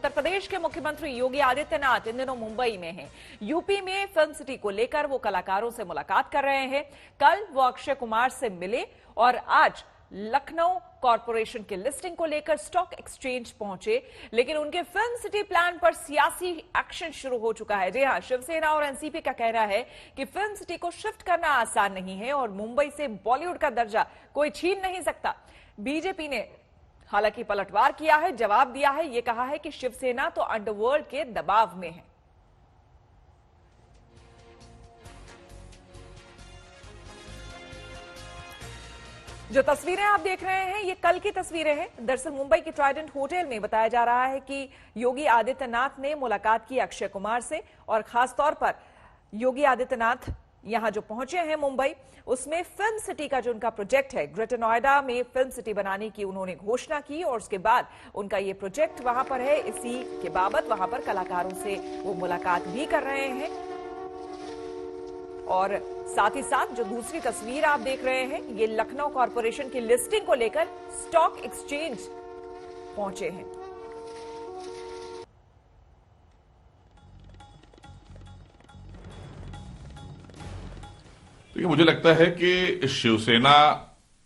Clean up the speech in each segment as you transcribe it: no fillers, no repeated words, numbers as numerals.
उत्तर प्रदेश के मुख्यमंत्री योगी आदित्यनाथ इन दिनों मुंबई में हैं। यूपी में फिल्म सिटी को लेकर वो कलाकारों से मुलाकात कर रहे हैं। कल वो अक्षय कुमार से मिले और आज लखनऊ कॉरपोरेशन की लिस्टिंग को लेकर स्टॉक एक्सचेंज पहुंचे, लेकिन उनके फिल्म सिटी प्लान पर सियासी एक्शन शुरू हो चुका है। जी हां, शिवसेना और एनसीपी का कहना है कि फिल्म सिटी को शिफ्ट करना आसान नहीं है और मुंबई से बॉलीवुड का दर्जा कोई छीन नहीं सकता। बीजेपी ने हालांकि पलटवार किया है, जवाब दिया है, यह कहा है कि शिवसेना तो अंडरवर्ल्ड के दबाव में है। जो तस्वीरें आप देख रहे हैं ये कल की तस्वीरें हैं। दरअसल मुंबई के ट्राइडेंट होटल में बताया जा रहा है कि योगी आदित्यनाथ ने मुलाकात की अक्षय कुमार से और खासतौर पर योगी आदित्यनाथ यहां जो पहुंचे हैं मुंबई, उसमें फिल्म सिटी का जो उनका प्रोजेक्ट है, ग्रेटर नोएडा में फिल्म सिटी बनाने की उन्होंने घोषणा की और उसके बाद उनका ये प्रोजेक्ट वहां पर है। इसी के बाबत वहां पर कलाकारों से वो मुलाकात भी कर रहे हैं और साथ ही साथ जो दूसरी तस्वीर आप देख रहे हैं ये लखनऊ कॉरपोरेशन की लिस्टिंग को लेकर स्टॉक एक्सचेंज पहुंचे हैं। तो मुझे लगता है कि शिवसेना,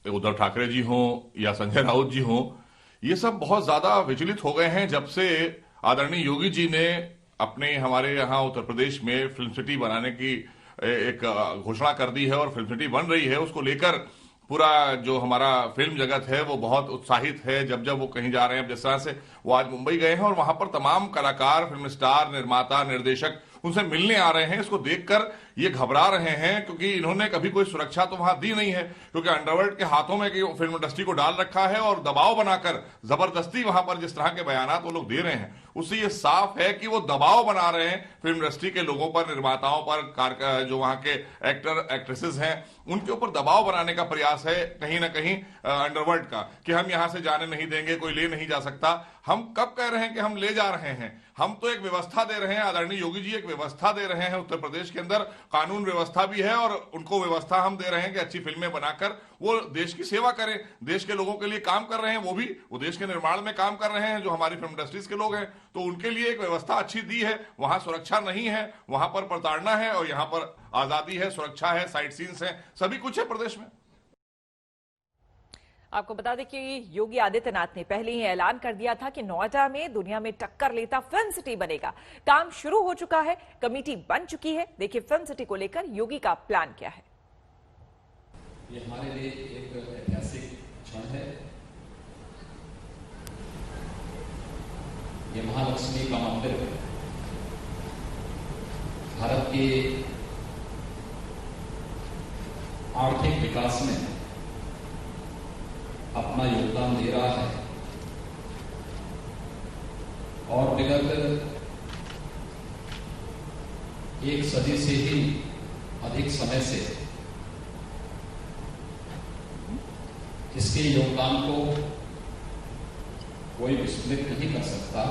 उद्धव ठाकरे जी हों या संजय राउत जी हों, ये सब बहुत ज्यादा विचलित हो गए हैं जब से आदरणीय योगी जी ने अपने हमारे यहाँ उत्तर प्रदेश में फिल्म सिटी बनाने की एक घोषणा कर दी है और फिल्म सिटी बन रही है। उसको लेकर पूरा जो हमारा फिल्म जगत है वो बहुत उत्साहित है। जब जब वो कहीं जा रहे हैं, जिस तरह से वो आज मुंबई गए हैं और वहां पर तमाम कलाकार, फिल्म स्टार, निर्माता, निर्देशक उनसे मिलने आ रहे हैं, इसको देखकर ये घबरा रहे हैं क्योंकि इन्होंने कभी कोई सुरक्षा तो वहां दी नहीं है, क्योंकि अंडरवर्ल्ड के हाथों में फिल्म इंडस्ट्री को डाल रखा है और दबाव बनाकर जबरदस्ती वहां पर जिस तरह के बयानात वो लोग दे रहे हैं उससे ये साफ है कि वो दबाव बना रहे हैं फिल्म इंडस्ट्री के लोगों पर, निर्माताओं पर, जो वहां के एक्टर एक्ट्रेसेस हैं उनके ऊपर दबाव बनाने का प्रयास है कहीं ना कहीं अंडरवर्ल्ड का, कि हम यहां से जाने नहीं देंगे, कोई ले नहीं जा सकता। हम कब कह रहे हैं कि हम ले जा रहे हैं? हम तो एक व्यवस्था दे रहे हैं। आदरणीय योगी जी एक व्यवस्था दे रहे हैं। उत्तर प्रदेश के अंदर कानून व्यवस्था भी है और उनको व्यवस्था हम दे रहे हैं कि अच्छी फिल्में बनाकर वो देश की सेवा करें, देश के लोगों के लिए काम कर रहे हैं। वो देश के निर्माण में काम कर रहे हैं जो हमारी फिल्म इंडस्ट्रीज के लोग हैं, तो उनके लिए एक व्यवस्था अच्छी दी है। वहां सुरक्षा नहीं है, वहां पर प्रताड़ना है और यहां पर आजादी है, सुरक्षा है, साइट सीन्स है, सभी कुछ है प्रदेश में। आपको बता दें कि योगी आदित्यनाथ ने पहले ही ऐलान कर दिया था कि नोएडा में दुनिया में टक्कर लेता फिल्म सिटी बनेगा। काम शुरू हो चुका है, कमेटी बन चुकी है। देखिए फिल्म सिटी को लेकर योगी का प्लान क्या है। ये हमारे लिए एक ऐतिहासिक क्षण है। ये महालक्ष्मी का मंदिर भारत के आर्थिक विकास में अपना योगदान दे रहा है और विगत एक सदी से ही अधिक समय से इसके योगदान को कोई विस्मृत नहीं कर सकता।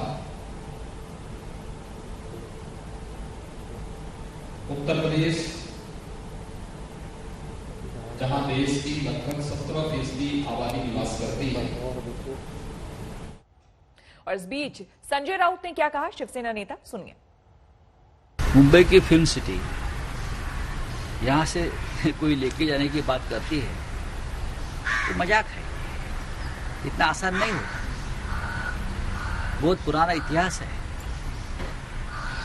उत्तर प्रदेश जहां देश की लगभग 17% आबादी निवास करती है। और इस बीच संजय राउत ने क्या कहा, शिवसेना नेता सुनिए। मुंबई की फिल्म सिटी यहां से कोई लेके जाने की बात करती है तो मजाक है, इतना आसान नहीं होता। बहुत पुराना इतिहास है,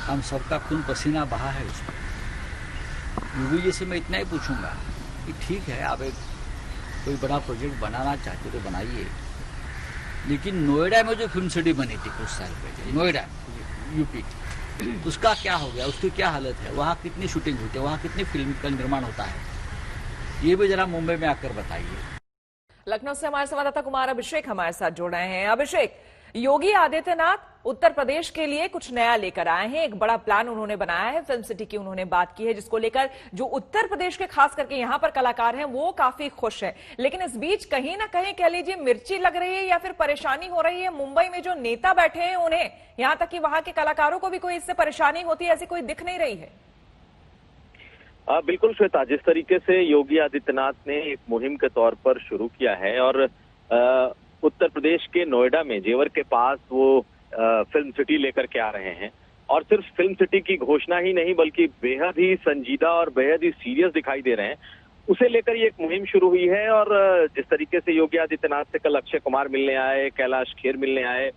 हम सबका खून पसीना बहा है उसमें। योगी जी से मैं इतना ही पूछूंगा कि ठीक है, आप एक कोई बड़ा प्रोजेक्ट बनाना चाहते तो बनाइए, लेकिन नोएडा में जो फिल्म सिटी बनी थी कुछ साल पहले, नोएडा यूपी, उसका क्या हो गया, उसकी क्या हालत है, वहाँ कितनी शूटिंग होती है, वहाँ कितनी फिल्म का निर्माण होता है, ये भी जरा मुंबई में आकर बताइए। लखनऊ से हमारे संवाददाता कुमार अभिषेक हमारे साथ जुड़ रहे हैं। अभिषेक, योगी आदित्यनाथ उत्तर प्रदेश के लिए कुछ नया लेकर आए हैं, एक बड़ा प्लान उन्होंने बनाया है, फिल्म सिटी की उन्होंने बात की है, जिसको लेकर जो उत्तर प्रदेश के खास करके यहां पर कलाकार हैं वो काफी खुश हैं। लेकिन इस बीच कहीं ना कहीं कह लीजिए मिर्ची लग रही है या फिर परेशानी हो रही है मुंबई में जो नेता बैठे हैं उन्हें, यहां तक कि वहां के कलाकारों को भी कोई इससे परेशानी होती है ऐसी कोई दिख नहीं रही है। बिल्कुल श्वेता, जिस तरीके से योगी आदित्यनाथ ने एक मुहिम के तौर पर शुरू किया है और उत्तर प्रदेश के नोएडा में जेवर के पास वो फिल्म सिटी लेकर के आ रहे हैं, और सिर्फ फिल्म सिटी की घोषणा ही नहीं बल्कि बेहद ही संजीदा और बेहद ही सीरियस दिखाई दे रहे हैं, उसे लेकर ये एक मुहिम शुरू हुई है। और जिस तरीके से योगी आदित्यनाथ से कल अक्षय कुमार मिलने आए, कैलाश खेर मिलने आए,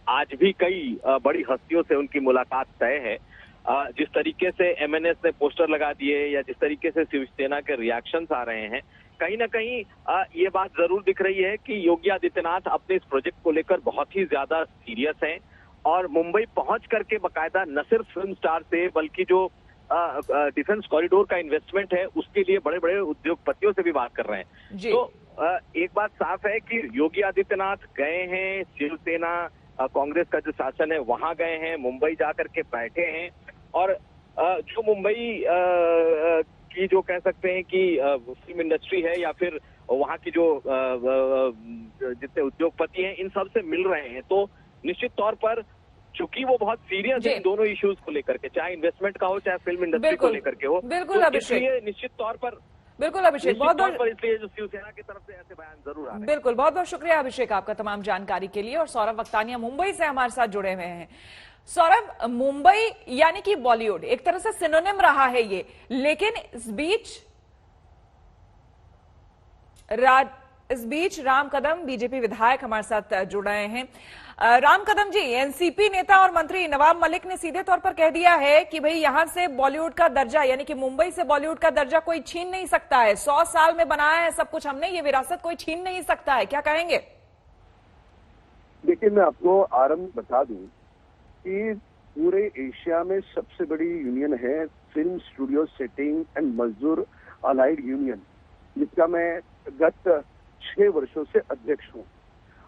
आज भी कई बड़ी हस्तियों से उनकी मुलाकात तय है। जिस तरीके से एमएनएस ने पोस्टर लगा दिए या जिस तरीके से शिवसेना के रिएक्शंस आ रहे हैं, कहीं ना कहीं ये बात जरूर दिख रही है कि योगी आदित्यनाथ अपने इस प्रोजेक्ट को लेकर बहुत ही ज्यादा सीरियस हैं, और मुंबई पहुंच करके बकायदा न सिर्फ फिल्म स्टार से बल्कि जो डिफेंस कॉरिडोर का इन्वेस्टमेंट है उसके लिए बड़े बड़े उद्योगपतियों से भी बात कर रहे हैं। तो एक बात साफ है कि योगी आदित्यनाथ गए हैं, शिवसेना कांग्रेस का जो शासन है वहां गए हैं, मुंबई जाकर के बैठे हैं, और जो मुंबई की जो कह सकते हैं कि फिल्म इंडस्ट्री है या फिर वहां की जो जितने उद्योगपति हैं इन सब से मिल रहे हैं। तो निश्चित तौर पर चूंकि वो बहुत सीरियस है इन दोनों इश्यूज को लेकर के, चाहे इन्वेस्टमेंट का हो चाहे फिल्म इंडस्ट्री को लेकर के हो, बिल्कुल तो अभिषेक, इसलिए निश्चित तौर पर बहुत बहुत इसलिए जो शिवसेना की तरफ से ऐसे बयान जरूर आ रहे हैं। बिल्कुल, बहुत बहुत शुक्रिया अभिषेक आपका तमाम जानकारी के लिए। और सौरभ वक्तानिया मुंबई से हमारे साथ जुड़े हुए हैं। सौरभ, मुंबई यानी कि बॉलीवुड एक तरह से सिनोनिम रहा है ये, लेकिन इस बीच राम कदम बीजेपी विधायक हमारे साथ जुड़ रहे हैं। राम कदम जी, एनसीपी नेता और मंत्री नवाब मलिक ने सीधे तौर पर कह दिया है कि भाई यहां से बॉलीवुड का दर्जा यानी कि मुंबई से बॉलीवुड का दर्जा कोई छीन नहीं सकता है। 100 साल में बनाया है सब कुछ हमने, ये विरासत कोई छीन नहीं सकता है। क्या कहेंगे? देखिए, मैं आपको आरंभ बता दूं कि पूरे एशिया में सबसे बड़ी यूनियन है फिल्म स्टूडियो सेटिंग एंड मजदूर अलाइड यूनियन, जिसका मैं गत 6 वर्षों से अध्यक्ष हूं।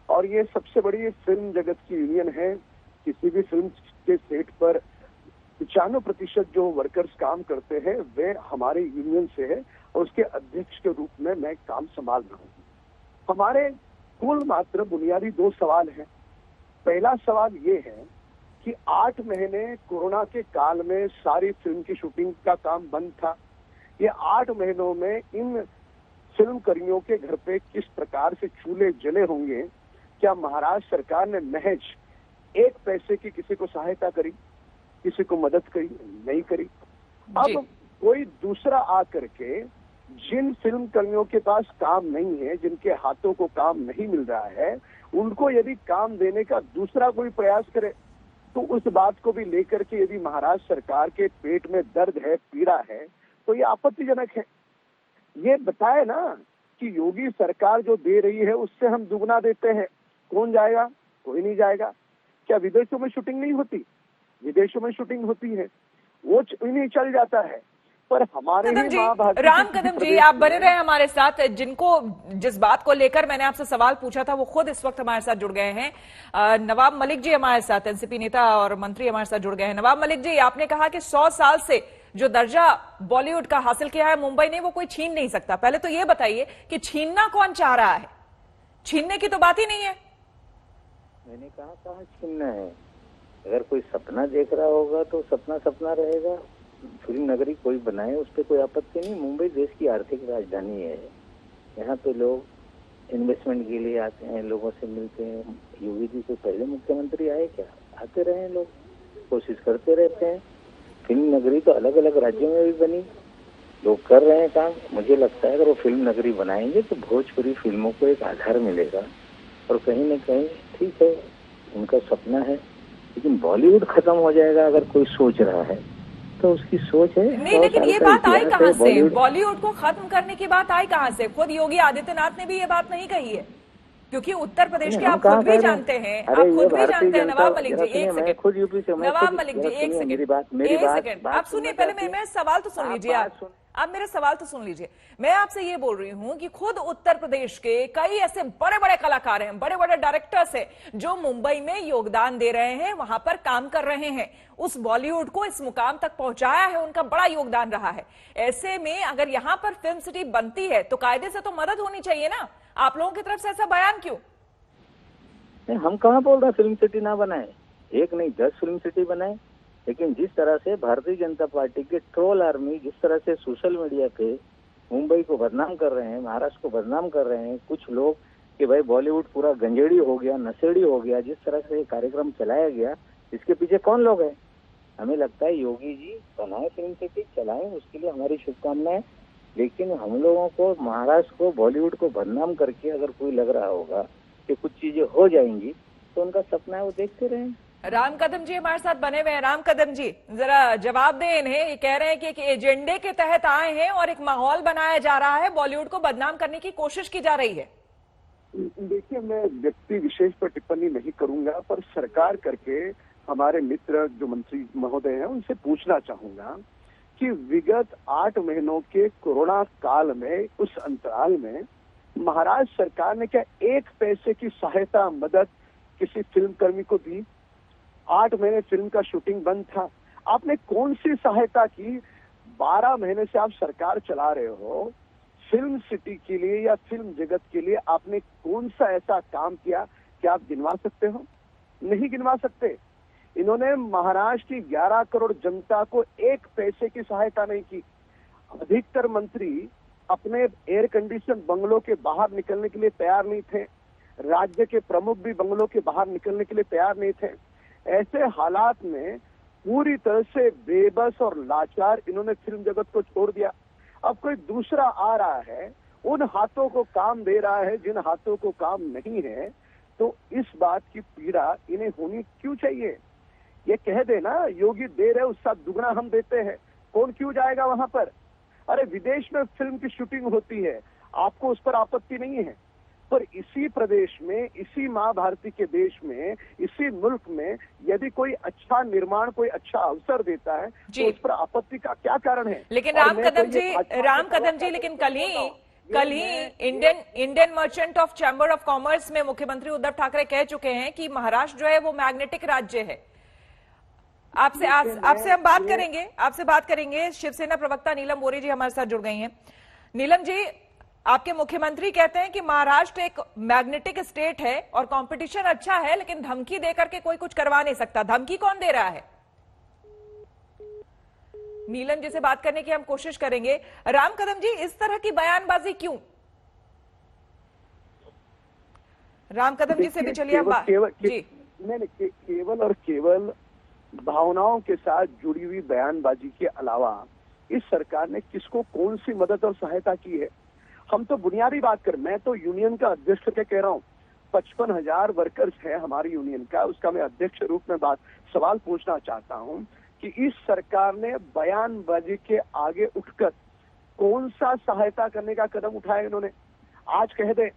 और ये सबसे बड़ी फिल्म जगत की यूनियन है। किसी भी फिल्म के सेट पर 95% जो वर्कर्स काम करते हैं वे हमारे यूनियन से है, और उसके अध्यक्ष के रूप में मैं काम संभाल रहा हूँ। हमारे कुल मात्र बुनियादी 2 सवाल हैं। पहला सवाल ये है कि 8 महीने कोरोना के काल में सारी फिल्म की शूटिंग का काम बंद था। ये 8 महीनों में इन फिल्म कर्मियों के घर पे किस प्रकार से चूल्हे जले होंगे? क्या महाराष्ट्र सरकार ने महज 1 पैसे की किसी को सहायता करी, किसी को मदद करी? नहीं करी। अब कोई दूसरा आकर के जिन फिल्म कर्मियों के पास काम नहीं है, जिनके हाथों को काम नहीं मिल रहा है, उनको यदि काम देने का दूसरा कोई प्रयास करे, तो उस बात को भी लेकर के यदि महाराष्ट्र सरकार के पेट में दर्द है, पीड़ा है, तो ये आपत्तिजनक है। ये बताए ना कि योगी सरकार जो दे रही है उससे हम दुगना देते हैं, कौन जाएगा? कोई नहीं जाएगा। क्या विदेशों में शूटिंग नहीं होती? विदेशों में शूटिंग होती है, वो नहीं चल जाता है। पर हमारे राम कदम जी, आप बने रहे हमारे साथ। जिस बात को लेकर मैंने आपसे सवाल पूछा था वो खुद इस वक्त हमारे साथ जुड़ गए हैं। नवाब मलिक जी हमारे साथ, एनसीपी नेता और मंत्री हमारे साथ जुड़ गए हैं। नवाब मलिक जी, आपने कहा कि 100 साल से जो दर्जा बॉलीवुड का हासिल किया है मुंबई ने, वो कोई छीन नहीं सकता। पहले तो ये बताइए कि छीनना कौन चाह रहा है? छीनने की तो बात ही नहीं है। मैंने कहा छीनना है। अगर कोई सपना देख रहा होगा तो सपना रहेगा। फिल्म नगरी कोई बनाए, उस पर कोई आपत्ति नहीं। मुंबई देश की आर्थिक राजधानी है। यहाँ पे लोग इन्वेस्टमेंट के लिए आते हैं, लोगों से मिलते हैं। योगी जी से पहले मुख्यमंत्री आए क्या? आते रहे, लोग कोशिश करते रहते हैं। फिल्म नगरी तो अलग अलग राज्यों में भी बनी, लोग कर रहे हैं काम। मुझे लगता है अगर वो फिल्म नगरी बनाएंगे तो भोजपुरी फिल्मों को एक आधार मिलेगा, और कहीं न कहीं ठीक है, उनका सपना है। लेकिन बॉलीवुड खत्म हो जाएगा अगर कोई सोच रहा है तो उसकी सोच है। नहीं, लेकिन ये बात आई कहाँ से? बॉलीवुड को खत्म करने की बात आई कहाँ से? खुद योगी आदित्यनाथ ने भी ये बात नहीं कही है, क्योंकि उत्तर प्रदेश के आप खुद भी जानते हैं, आप खुद भी जानते हैं। नवाब मलिक जी, एक सेकंड। खुद यूपी से, नवाब मलिक जी, एक सेकंड आप सुनिए। पहले मेरा सवाल तो सुन लीजिए। आप मेरा सवाल तो सुन लीजिए। मैं आपसे ये बोल रही हूं कि खुद उत्तर प्रदेश के कई ऐसे बड़े बड़े कलाकार हैं, बड़े बड़े डायरेक्टर्स हैं, जो मुंबई में योगदान दे रहे हैं, वहां पर काम कर रहे हैं, उस बॉलीवुड को इस मुकाम तक पहुंचाया है, उनका बड़ा योगदान रहा है। ऐसे में अगर यहां पर फिल्म सिटी बनती है तो कायदे से तो मदद होनी चाहिए ना। आप लोगों की तरफ से ऐसा बयान क्यों? हम कहाँ बोल रहे फिल्म सिटी ना बनाए? 1 नहीं 10 फिल्म सिटी बनाए। लेकिन जिस तरह से भारतीय जनता पार्टी के ट्रोल आर्मी जिस तरह से सोशल मीडिया पे मुंबई को बदनाम कर रहे हैं, महाराष्ट्र को बदनाम कर रहे हैं, कुछ लोग कि भाई बॉलीवुड पूरा गंजेड़ी हो गया, नशेड़ी हो गया। जिस तरह से ये कार्यक्रम चलाया गया, इसके पीछे कौन लोग हैं? हमें लगता है योगी जी बनाए फिल्म सिटी, चलाएं, उसके लिए हमारी शुभकामनाएं। लेकिन हम लोगों को, महाराष्ट्र को, बॉलीवुड को बदनाम करके अगर कोई लग रहा होगा कि कुछ चीजें हो जाएंगी, तो उनका सपना है वो देखते रहें। राम कदम जी हमारे साथ बने हुए हैं। राम कदम जी, जरा जवाब दें इन्हें। ये कह रहे हैं कि एक एजेंडे के तहत आए हैं और एक माहौल बनाया जा रहा है, बॉलीवुड को बदनाम करने की कोशिश की जा रही है। देखिए, मैं व्यक्ति विशेष पर टिप्पणी नहीं करूंगा, पर सरकार करके हमारे मित्र जो मंत्री महोदय हैं उनसे पूछना चाहूंगा कि विगत 8 महीनों के कोरोना काल में, उस अंतराल में महाराष्ट्र सरकार ने क्या 1 पैसे की सहायता, मदद किसी फिल्म कर्मी को दी? 8 महीने फिल्म का शूटिंग बंद था, आपने कौन सी सहायता की? 12 महीने से आप सरकार चला रहे हो, फिल्म सिटी के लिए या फिल्म जगत के लिए आपने कौन सा ऐसा काम किया कि आप गिनवा सकते हो? नहीं गिनवा सकते। इन्होंने महाराष्ट्र की 11 करोड़ जनता को 1 पैसे की सहायता नहीं की। अधिकतर मंत्री अपने एयर कंडीशन बंगलों के बाहर निकलने के लिए तैयार नहीं थे। राज्य के प्रमुख भी बंगलों के बाहर निकलने के लिए तैयार नहीं थे। ऐसे हालात में पूरी तरह से बेबस और लाचार इन्होंने फिल्म जगत को छोड़ दिया। अब कोई दूसरा आ रहा है, उन हाथों को काम दे रहा है जिन हाथों को काम नहीं है, तो इस बात की पीड़ा इन्हें होनी क्यों चाहिए? ये कह देना योगी दे रहे उसका दुगना हम देते हैं, कौन क्यों जाएगा वहां पर? अरे विदेश में फिल्म की शूटिंग होती है, आपको उस पर आपत्ति नहीं है, पर इसी प्रदेश में, इसी माँ भारती के देश में, इसी मुल्क में यदि कोई अच्छा निर्माण, कोई अच्छा अवसर देता है तो उस पर आपत्ति का क्या कारण है? लेकिन राम कदम जी, लेकिन कल ही Indian merchant of chamber of commerce में मुख्यमंत्री उद्धव ठाकरे कह चुके हैं कि महाराष्ट्र जो है वो मैग्नेटिक राज्य है। आपसे हम बात करेंगे। शिवसेना प्रवक्ता नीलम बोरी जी हमारे साथ जुड़ गई हैं। नीलम जी, आपके मुख्यमंत्री कहते हैं कि महाराष्ट्र एक मैग्नेटिक स्टेट है और कंपटीशन अच्छा है, लेकिन धमकी देकर के कोई कुछ करवा नहीं सकता। धमकी कौन दे रहा है? नीलम जी से बात करने की हम कोशिश करेंगे। राम कदम जी, इस तरह की बयानबाजी क्यों? राम कदम जी से भी चलिए हम केवल और केवल भावनाओं के साथ जुड़ी हुई बयानबाजी के अलावा इस सरकार ने किसको कौन सी मदद और सहायता की है? हम तो बुनियादी बात कर, मैं तो यूनियन का अध्यक्ष करके कह रहा हूँ, 55,000 वर्कर्स है हमारी यूनियन का, उसका मैं अध्यक्ष रूप में सवाल पूछना चाहता हूँ कि इस सरकार ने बयानबाजी के आगे उठकर कौन सा सहायता करने का कदम उठाया इन्होंने? आज कह दे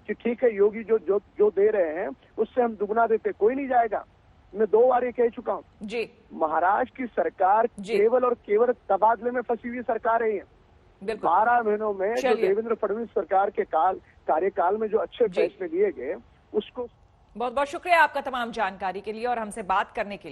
कि ठीक है योगी जो दे रहे हैं उससे हम दुगना देते, कोई नहीं जाएगा। मैं 2 बार ये कह चुका हूँ जी। महाराष्ट्र की सरकार केवल और केवल तबादले में फंसी हुई सरकार है। 12 महीनों में जो देवेंद्र फडणवीस सरकार के कार्यकाल में जो अच्छे फैसले लिए गए, उसको बहुत बहुत शुक्रिया आपका तमाम जानकारी के लिए और हमसे बात करने के लिए।